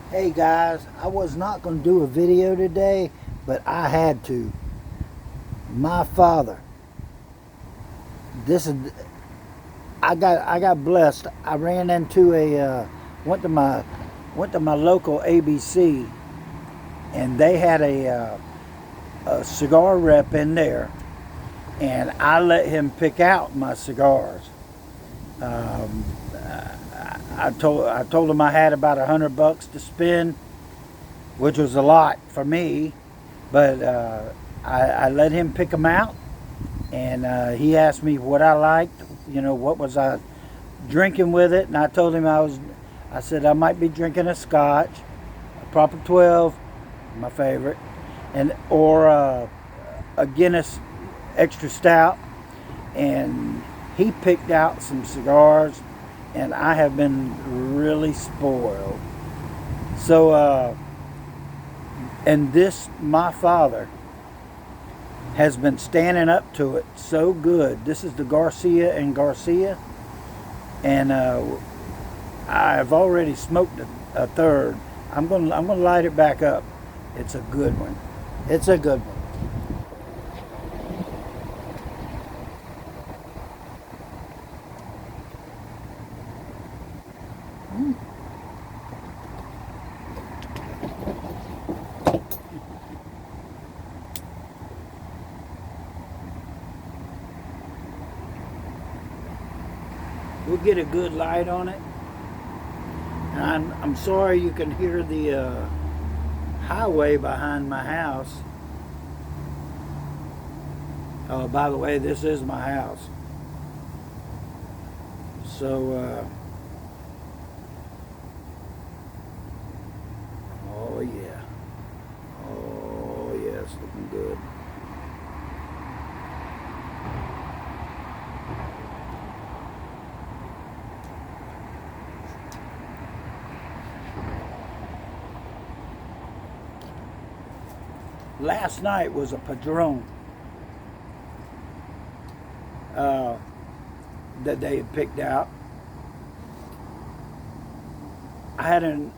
Hey guys, I was not going to do a video today, but I had to. My father. This is I got blessed. I ran into went to my local ABC, and they had a cigar rep in there, and I let him pick out my cigars. Um, I told him I had about $100 to spend, which was a lot for me, but I let him pick them out, and he asked me what I liked, what was I drinking with it, and I told him I said I might be drinking a Scotch, a proper 12, my favorite, and or a Guinness extra stout, and he picked out some cigars, and I have been really spoiled. So, and this, my father, has been standing up to it so good. This is the Garcia and Garcia, and I've already smoked a third. I'm gonna light it back up. It's a good one. It's a good one. We'll get a good light on it. And I'm sorry you can hear the highway behind my house. Oh, by the way, this is my house. So, oh yeah. Oh yeah, it's looking good. Last night was a Padron uh, that they had picked out. I had an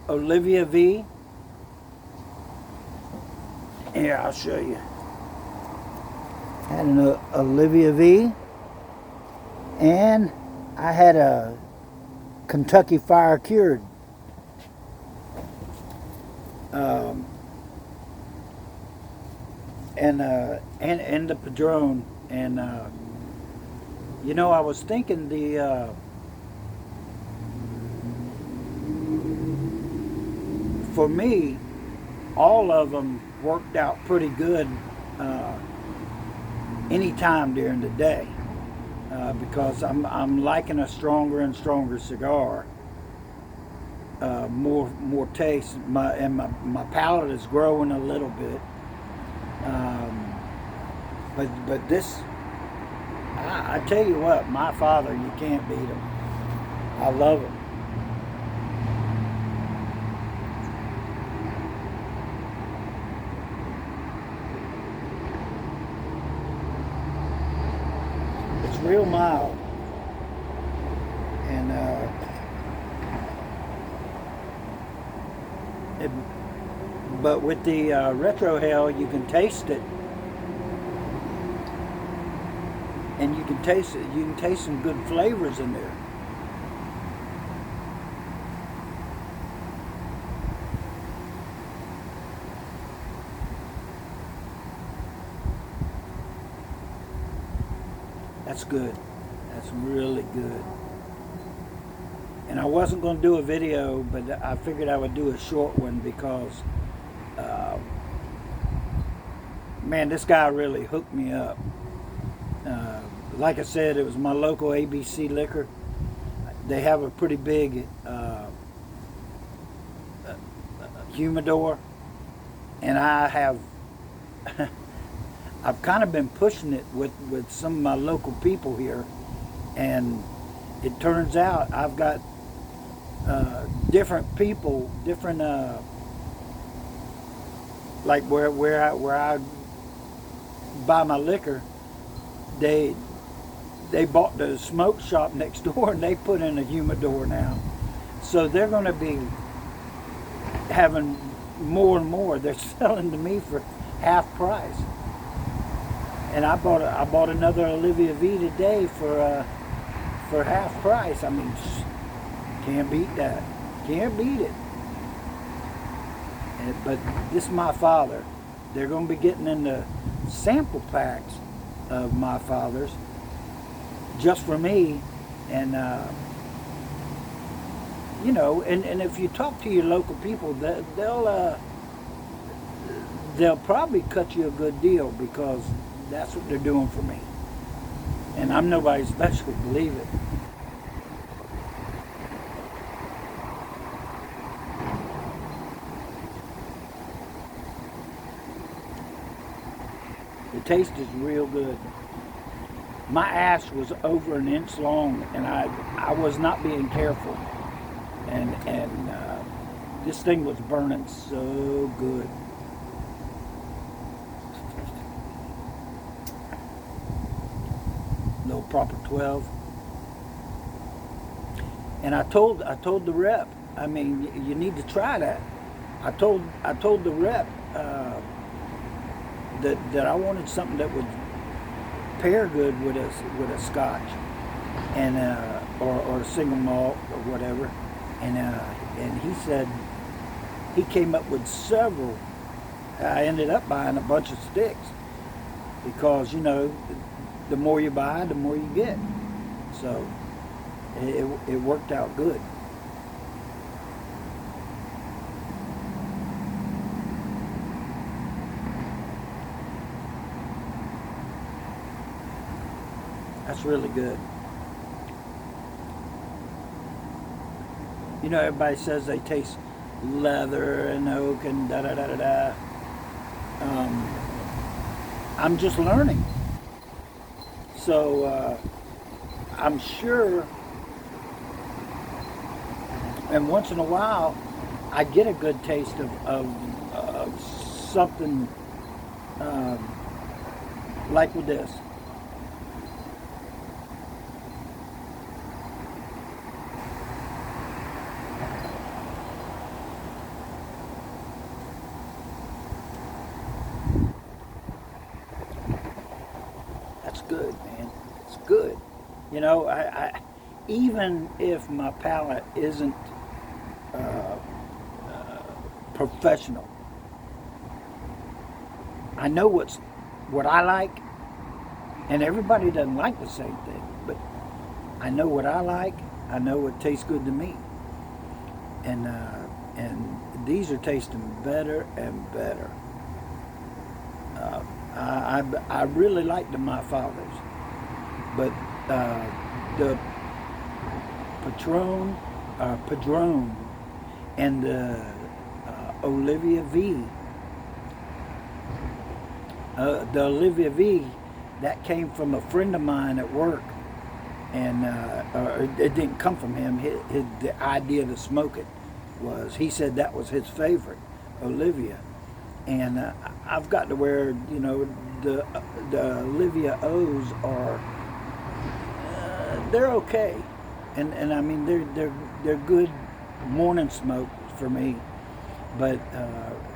Olivia V. Here, I'll show you. Had an Olivia V, and I had a Kentucky Fire Cured. Um, and the Padron, and I was thinking for me, all of them worked out pretty good anytime during the day, because I'm liking a stronger and stronger cigar, more taste. My palate is growing a little bit. But this, I tell you what, my father, you can't beat him. I love him. It's real mild, and but with the retro hell, you can taste it. And you can taste it. You can taste some good flavors in there. That's good. That's really good. And I wasn't going to do a video, but I figured I would do a short one because, man, this guy really hooked me up. Like I said, it was my local ABC liquor. They have a pretty big humidor, and I've kind of been pushing it with some of my local people here, and it turns out I've got different people, different like where I buy my liquor. They bought the smoke shop next door, and they put in a humidor now. So they're going to be having more and more. They're selling to me for half price. And I bought another Olivia V today for half price. I mean, can't beat that. Can't beat it. But this is my father. They're going to be getting into sample packs of my father's just for me. And, you know, and if you talk to your local people, they'll probably cut you a good deal because that's what they're doing for me. And I'm nobody special, believe it. The taste is real good. My ash was over an inch long, and I was not being careful. And this thing was burning so good. No proper 12. And I told the rep, I mean, you need to try that. I told the rep that I wanted something that would pair good with a scotch and or a single malt or whatever. And he said he came up with several. I ended up buying a bunch of sticks because, you know, the more you buy, the more you get. So it worked out good. That's really good. You know, everybody says they taste leather and oak and da-da-da-da-da. I'm just learning. So I'm sure, and once in a while, I get a good taste of something like with this. That's good, man. It's good. You know, I even if my palate isn't professional, I know what I like, and everybody doesn't like the same thing, but I know what I like. I know what tastes good to me, and these are tasting better and better. I really like the My Fathers, but the Padron and the Olivia V. The Olivia V, that came from a friend of mine at work, and it didn't come from him. The idea to smoke it was, he said that was his favorite, Olivia. And I've got to where, you know, the Olivia O's are they're okay, and I mean they're good morning smoke for me, but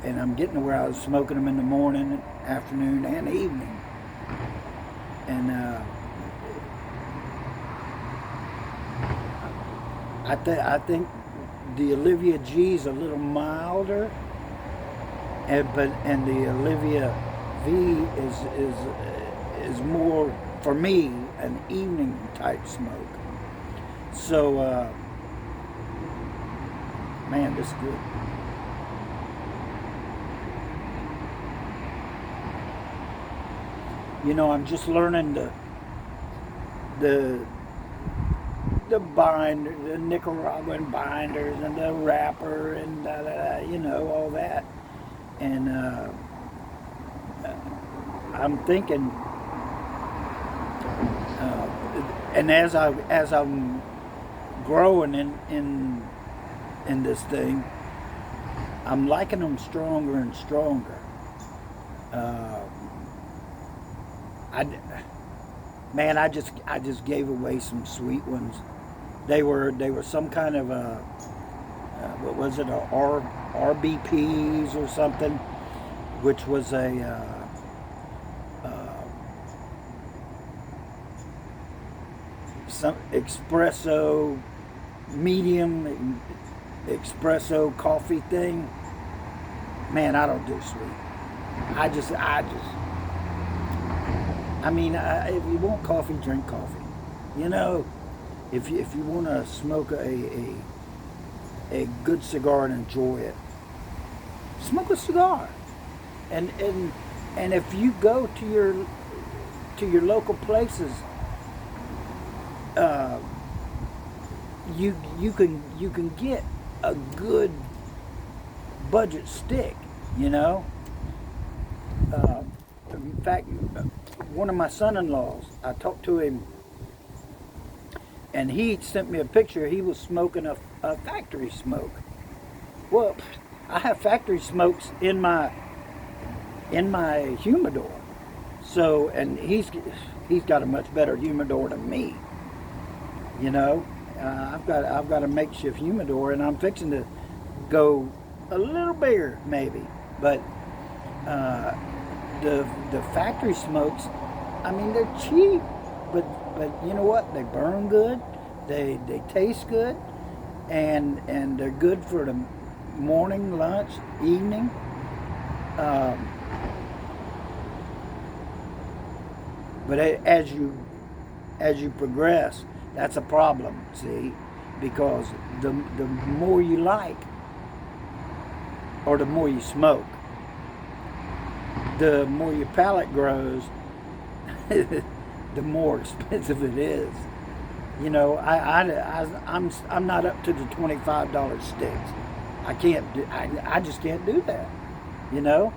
and I'm getting to where I was smoking them in the morning, afternoon, and evening, and I think the Olivia G is a little milder. And the Olivia V is more, for me, an evening type smoke. So, man, this is good. You know, I'm just learning the binder, the Nicaraguan binders, and the wrapper, and you know, all that. And I'm thinking, and as I'm growing in this thing, I'm liking them stronger and stronger. I just gave away some sweet ones. They were some kind of what was it, RBPs or something, which was a some espresso, medium espresso coffee thing. Man, I don't do sweet. I mean, if you want coffee, drink coffee. You know, if you want to smoke a good cigar and enjoy it, smoke a cigar. And if you go to your local places, you can get a good budget stick. You know. In fact, one of my son-in-laws, I talked to him, and he sent me a picture. He was smoking a factory smoke. Well, I have factory smokes in my humidor. So, and he's got a much better humidor than me. You know, I've got a makeshift humidor, and I'm fixing to go a little bigger maybe, but the factory smokes, I mean, they're cheap, but you know what? They burn good, they taste good, and they're good for the morning, lunch, evening. But as you progress, that's a problem. See, because the more you like, or the more you smoke, the more your palate grows, the more expensive it is. You know, I'm not up to the $25 sticks. I just can't do that. You know.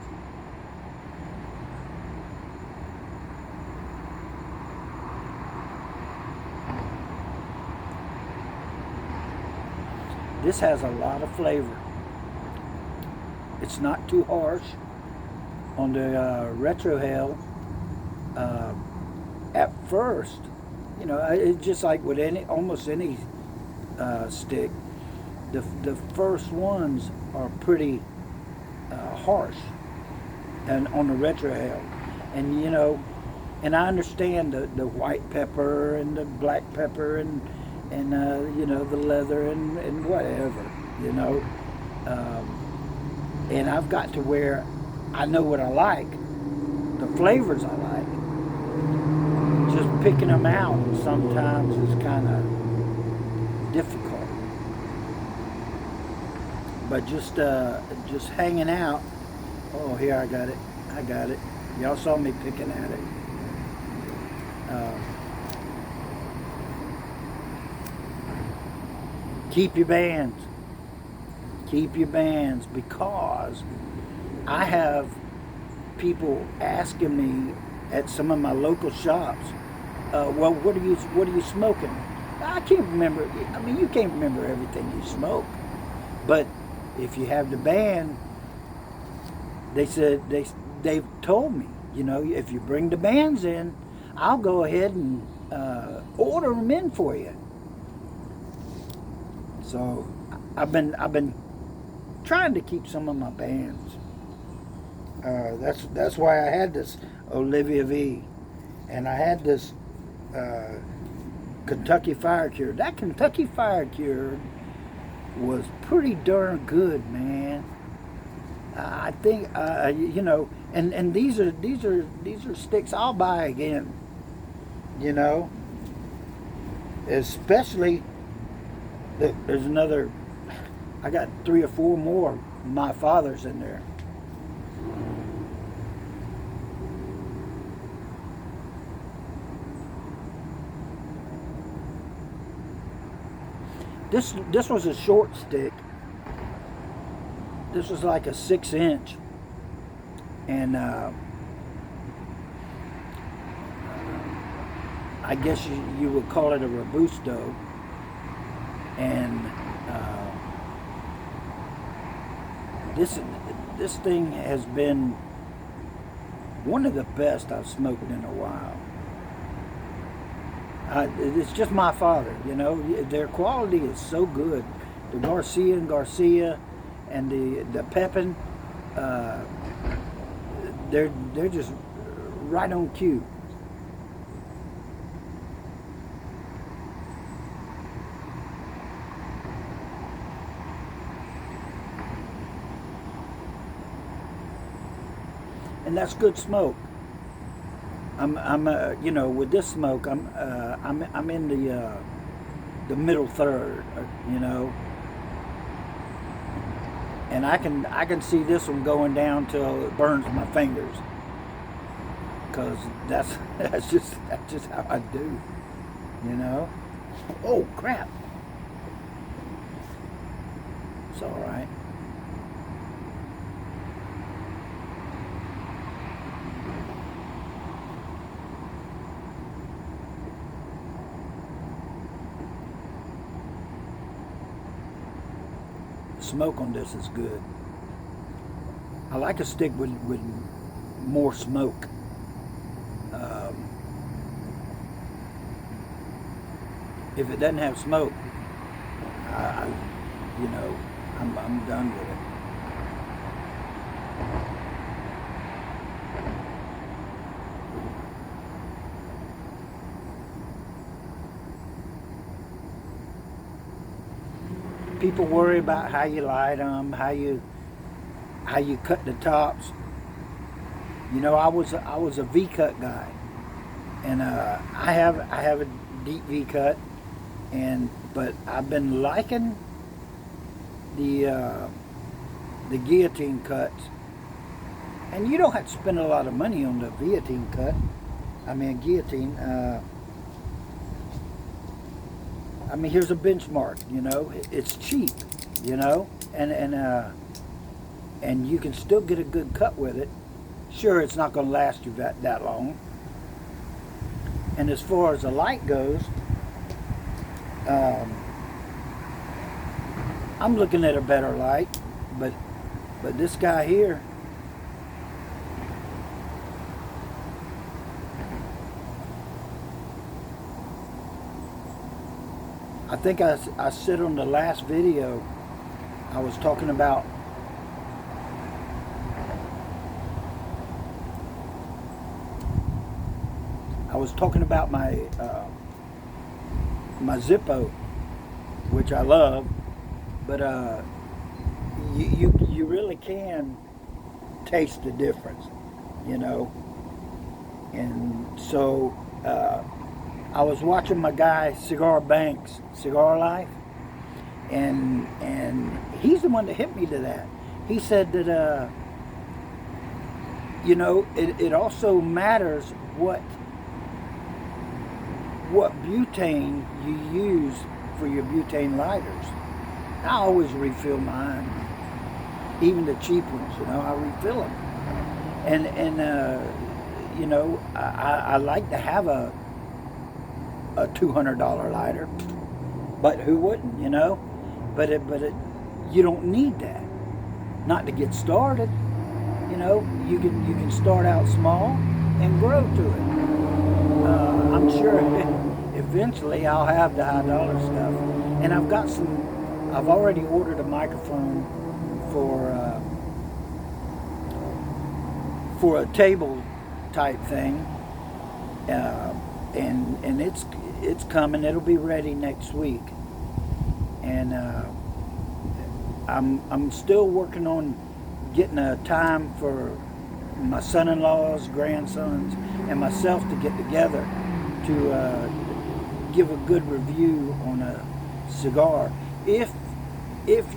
This has a lot of flavor. It's not too harsh. On the retrohale, at first, you know, it's just like with almost any stick. The first ones are pretty harsh, and on the retrohale, and you know, and I understand the white pepper and the black pepper and you know, the leather and whatever, you know, and I've got to where I know what I like, the flavors I like. Just picking them out sometimes is kind of difficult. But just hanging out. Oh, here I got it. Y'all saw me picking at it. Keep your bands. Keep your bands, because I have people asking me at some of my local shops, well, what are you smoking? I can't remember. I mean, you can't remember everything you smoke, but if you have the band, they said they've told me, you know, if you bring the bands in, I'll go ahead and order them in for you. So I've been trying to keep some of my bands. That's why I had this Olivia V, and I had this Kentucky Fire Cure. That Kentucky Fire Cure was pretty darn good, man. I think you know, and these are sticks I'll buy again. You know, especially there's another. I got 3 or 4 more My Father's in there. This was a short stick. This was like a 6-inch, and I guess you would call it a Robusto. And this thing has been one of the best I've smoked in a while. It's just My Father, you know. Their quality is so good. the Garcia and Garcia and the Pepin, they're just right on cue. And that's good smoke. I'm you know, with this smoke, I'm in the middle third, you know, and I can see this one going down till it burns my fingers, because that's just how I do, you know. Oh crap! It's all right. Smoke on this is good. I like a stick with more smoke. If it doesn't have smoke, you know, I'm done with it. People worry about how you light them, how you cut the tops. You know, I was a V cut guy, and I have a deep V cut, but I've been liking the guillotine cuts, and you don't have to spend a lot of money on the guillotine cut. I mean guillotine. I mean, here's a benchmark, you know, it's cheap, you know, and you can still get a good cut with it. Sure, it's not going to last you that long. And as far as the light goes, I'm looking at a better light, but this guy here, I think I said on the last video, I was talking about my my Zippo, which I love, but you really can taste the difference, you know. And so I was watching my guy Cigar Banks, Cigar Life, and he's the one that hit me to that. He said that you know, it also matters what butane you use for your butane lighters. I always refill mine, even the cheap ones, you know, I refill them. And you know, I like to have a $200 lighter, but who wouldn't, you know? But you don't need that, not to get started. You know, you can start out small and grow to it. I'm sure eventually I'll have the high dollar stuff, and I've already ordered a microphone for a table type thing, and it's coming. It'll be ready next week, and I'm still working on getting a time for my son-in-laws, grandsons, and myself to get together to give a good review on a cigar. If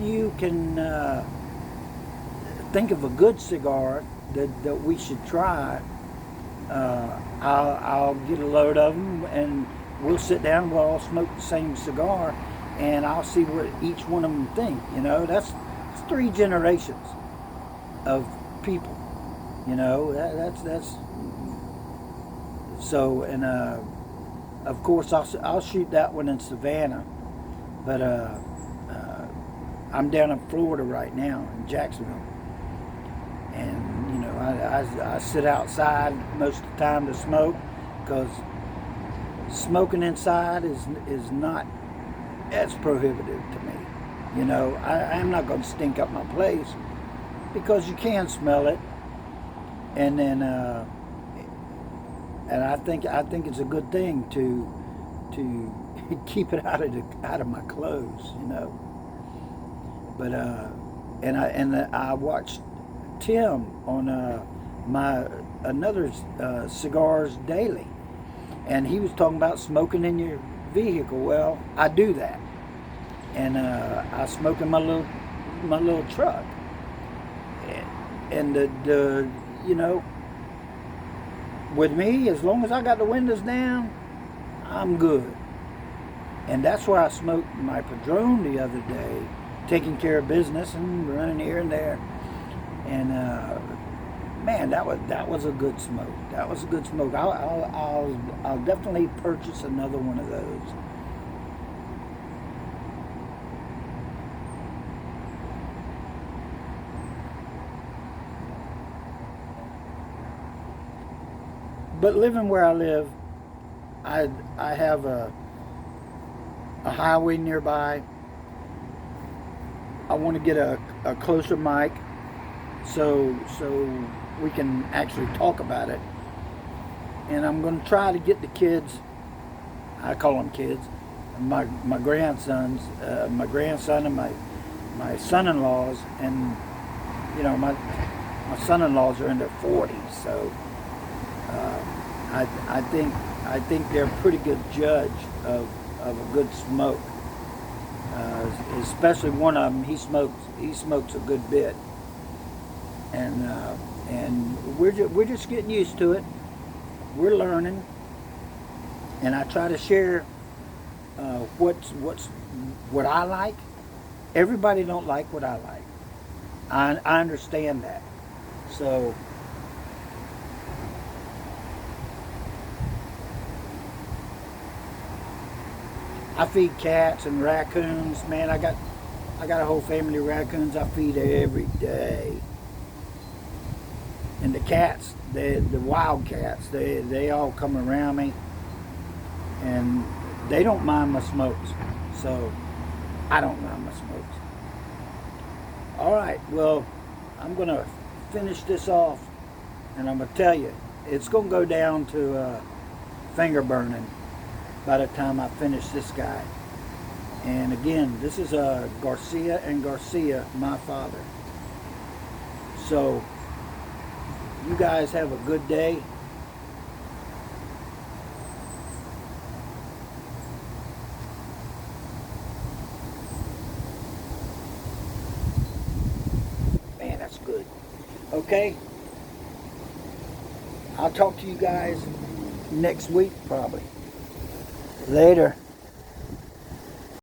you can think of a good cigar that we should try, I'll get a load of them, and we'll sit down. We'll all smoke the same cigar, and I'll see what each one of them think. You know, that's 3 generations of people. You know, that's so. And of course, I'll shoot that one in Savannah, but I'm down in Florida right now, in Jacksonville, and you know, I sit outside most of the time to smoke, because smoking inside is not as prohibitive to me. You know, I'm not going to stink up my place because you can smell it, and then and I think it's a good thing to keep it out of my clothes, you know. But I watched Tim on my another Cigars Daily, and he was talking about smoking in your vehicle. Well, I do that, and I smoke in my little truck, and the you know, with me, as long as I got the windows down, I'm good. And that's where I smoked my Padron the other day, taking care of business and running here and there. And man, that was a good smoke. That was a good smoke. I'll definitely purchase another one of those. But living where I live, I have a highway nearby. I want to get a closer mic so we can actually talk about it. And I'm going to try to get the kids, I call them kids, my grandsons, my grandson and my son-in-laws, and you know my son-in-laws are in their 40s, so I think they're a pretty good judge of a good smoke. Especially one of them, he smokes a good bit, and we're just getting used to it. We're learning, and I try to share what I like. Everybody don't like what I like. I understand that, so. I feed cats and raccoons. Man, I got a whole family of raccoons I feed every day. And the cats, the wild cats, they all come around me, and they don't mind my smokes. So I don't mind my smokes. All right, well, I'm gonna finish this off, and I'm gonna tell you, it's gonna go down to finger burning by the time I finish this guy. And again, this is Garcia and Garcia, my father. So you guys have a good day. Man, that's good. Okay, I'll talk to you guys next week probably. Later.